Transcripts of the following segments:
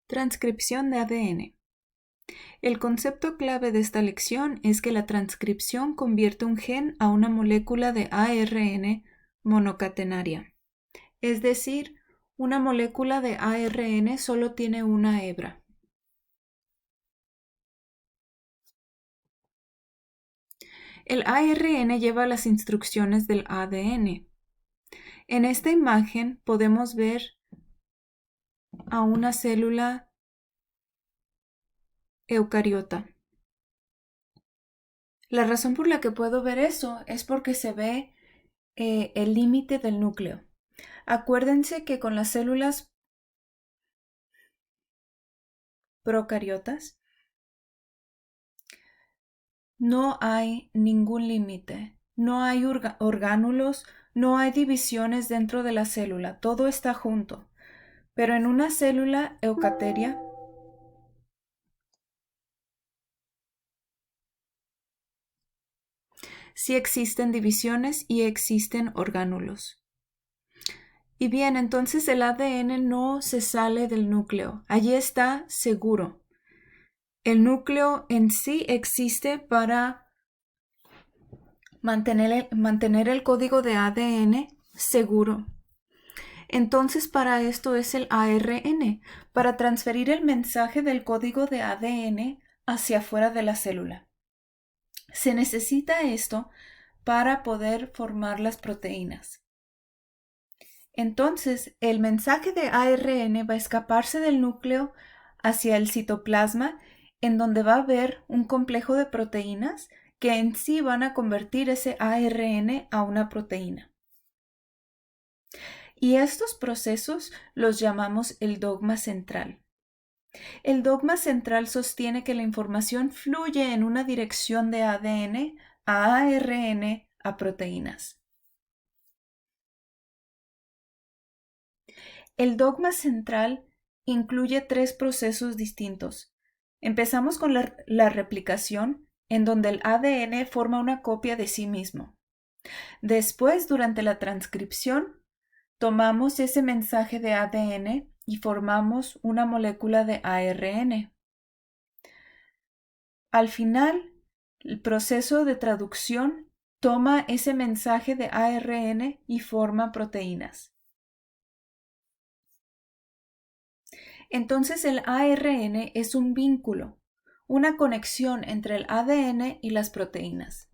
Transcripción de ADN. El concepto clave de esta lección es que la transcripción convierte un gen a una molécula de ARN monocatenaria. Es decir, una molécula de ARN solo tiene una hebra. El ARN lleva las instrucciones del ADN. En esta imagen podemos ver a una célula eucariota. La razón por la que puedo ver eso es porque se ve el límite del núcleo. Acuérdense que con las células procariotas no hay ningún límite, no hay orgánulos, no hay divisiones dentro de la célula, todo está junto. Pero en una célula eucateria sí existen divisiones y existen orgánulos. Y bien, entonces el ADN no se sale del núcleo, allí está seguro. El núcleo en sí existe para mantener el código de ADN seguro. Entonces para esto es el ARN, para transferir el mensaje del código de ADN hacia afuera de la célula. Se necesita esto para poder formar las proteínas. Entonces, el mensaje de ARN va a escaparse del núcleo hacia el citoplasma, en donde va a haber un complejo de proteínas que en sí van a convertir ese ARN a una proteína. Y estos procesos los llamamos el dogma central. El dogma central sostiene que la información fluye en una dirección de ADN a ARN a proteínas. El dogma central incluye 3 procesos distintos. Empezamos con la replicación, en donde el ADN forma una copia de sí mismo. Después, durante la transcripción, tomamos ese mensaje de ADN y formamos una molécula de ARN. Al final, el proceso de traducción toma ese mensaje de ARN y forma proteínas. Entonces el ARN es un vínculo, una conexión entre el ADN y las proteínas.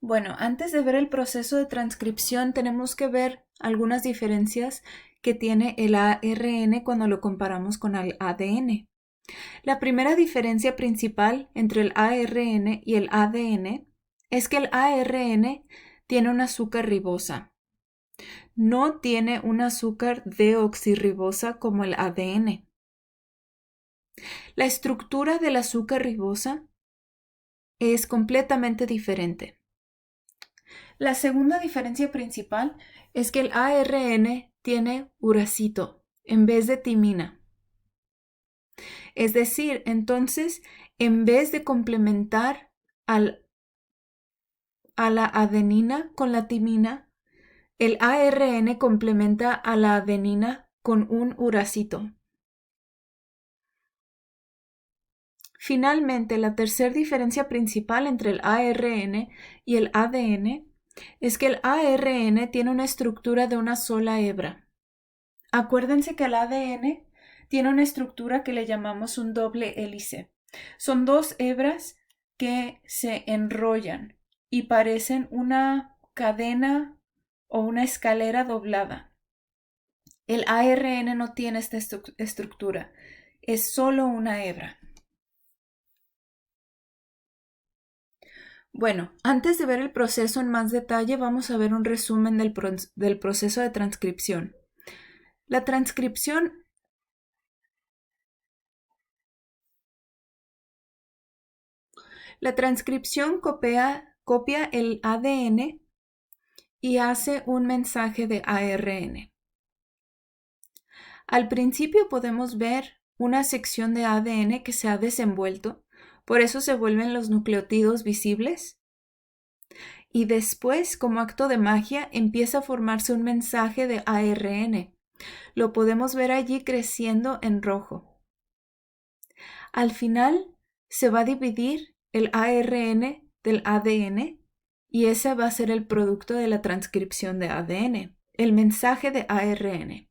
Bueno, antes de ver el proceso de transcripción tenemos que ver algunas diferencias que tiene el ARN cuando lo comparamos con el ADN. La primera diferencia principal entre el ARN y el ADN es que el ARN tiene una azúcar ribosa. No tiene un azúcar deoxirribosa como el ADN. La estructura del azúcar ribosa es completamente diferente. La segunda diferencia principal es que el ARN tiene uracilo en vez de timina. Es decir, entonces, en vez de complementar a la adenina con la timina, el ARN complementa a la adenina con un uracilo. Finalmente, la tercera diferencia principal entre el ARN y el ADN es que el ARN tiene una estructura de una sola hebra. Acuérdense que el ADN tiene una estructura que le llamamos un doble hélice. Son 2 hebras que se enrollan y parecen una cadena o una escalera doblada. El ARN no tiene esta estructura, es solo una hebra. Bueno, antes de ver el proceso en más detalle, vamos a ver un resumen del proceso de transcripción. La transcripción copia el ADN y hace un mensaje de ARN. Al principio podemos ver una sección de ADN que se ha desenvuelto, por eso se vuelven los nucleótidos visibles. y después, como acto de magia, empieza a formarse un mensaje de ARN. Lo podemos ver allí creciendo en rojo. Al final se va a dividir el ARN del ADN y ese va a ser el producto de la transcripción de ADN, el mensaje de ARN.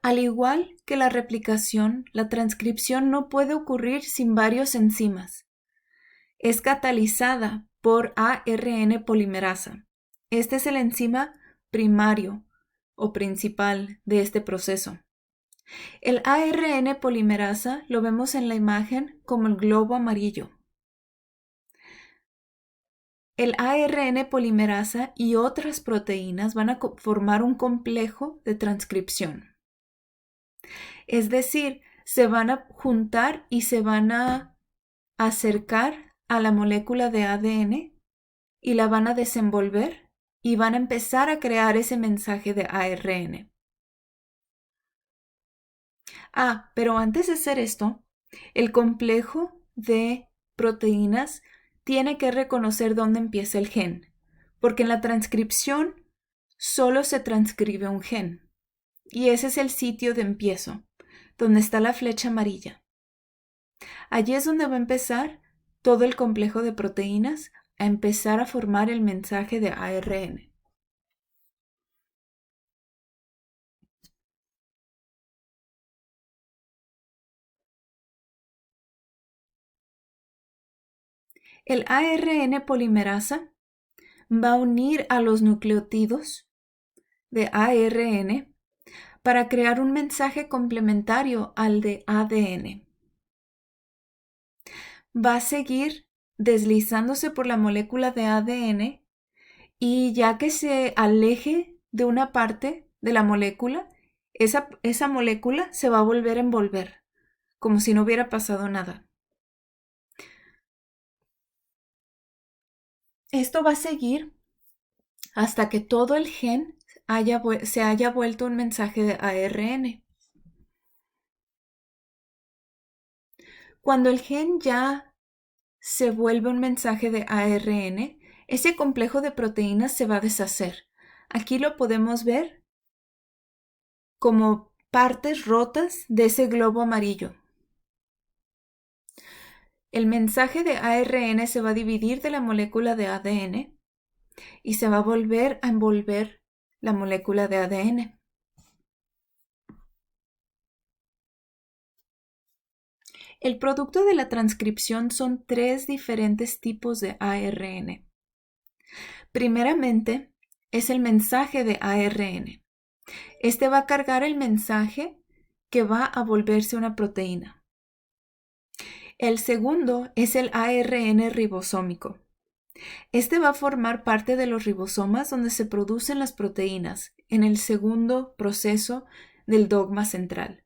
Al igual que la replicación, la transcripción no puede ocurrir sin varios enzimas. Es catalizada por ARN polimerasa. Este es el enzima primario o principal de este proceso. El ARN polimerasa lo vemos en la imagen como el globo amarillo. El ARN polimerasa y otras proteínas van a formar un complejo de transcripción. Es decir, se van a juntar y se van a acercar a la molécula de ADN y la van a desenvolver y van a empezar a crear ese mensaje de ARN. Pero antes de hacer esto, el complejo de proteínas tiene que reconocer dónde empieza el gen, porque en la transcripción solo se transcribe un gen, y ese es el sitio de empiezo, donde está la flecha amarilla. Allí es donde va a empezar todo el complejo de proteínas a empezar a formar el mensaje de ARN. El ARN polimerasa va a unir a los nucleótidos de ARN para crear un mensaje complementario al de ADN. Va a seguir deslizándose por la molécula de ADN y ya que se aleje de una parte de la molécula, esa molécula se va a volver a envolver, como si no hubiera pasado nada. Esto va a seguir hasta que todo el gen se haya vuelto un mensaje de ARN. Cuando el gen ya se vuelve un mensaje de ARN, ese complejo de proteínas se va a deshacer. Aquí lo podemos ver como partes rotas de ese globo amarillo. El mensaje de ARN se va a dividir de la molécula de ADN y se va a volver a envolver la molécula de ADN. El producto de la transcripción son 3 diferentes tipos de ARN. Primeramente, es el mensaje de ARN. Este va a cargar el mensaje que va a volverse una proteína. El segundo es el ARN ribosómico. Este va a formar parte de los ribosomas donde se producen las proteínas en el segundo proceso del dogma central.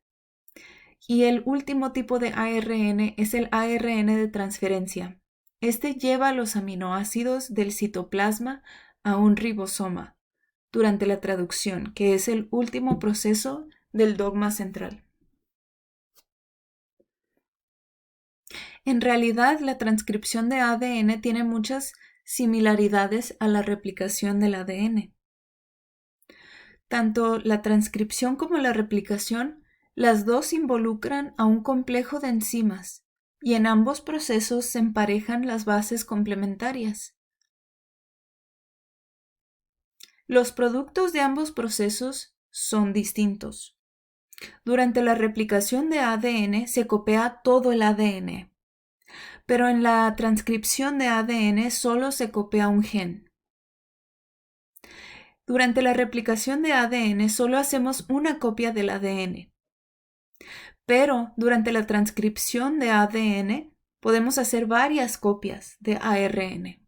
Y el último tipo de ARN es el ARN de transferencia. Este lleva los aminoácidos del citoplasma a un ribosoma durante la traducción, que es el último proceso del dogma central. En realidad, la transcripción de ADN tiene muchas similaridades a la replicación del ADN. Tanto la transcripción como la replicación, las dos involucran a un complejo de enzimas y en ambos procesos se emparejan las bases complementarias. Los productos de ambos procesos son distintos. Durante la replicación de ADN se copia todo el ADN, pero en la transcripción de ADN solo se copia un gen. Durante la replicación de ADN solo hacemos una copia del ADN, pero durante la transcripción de ADN podemos hacer varias copias de ARN.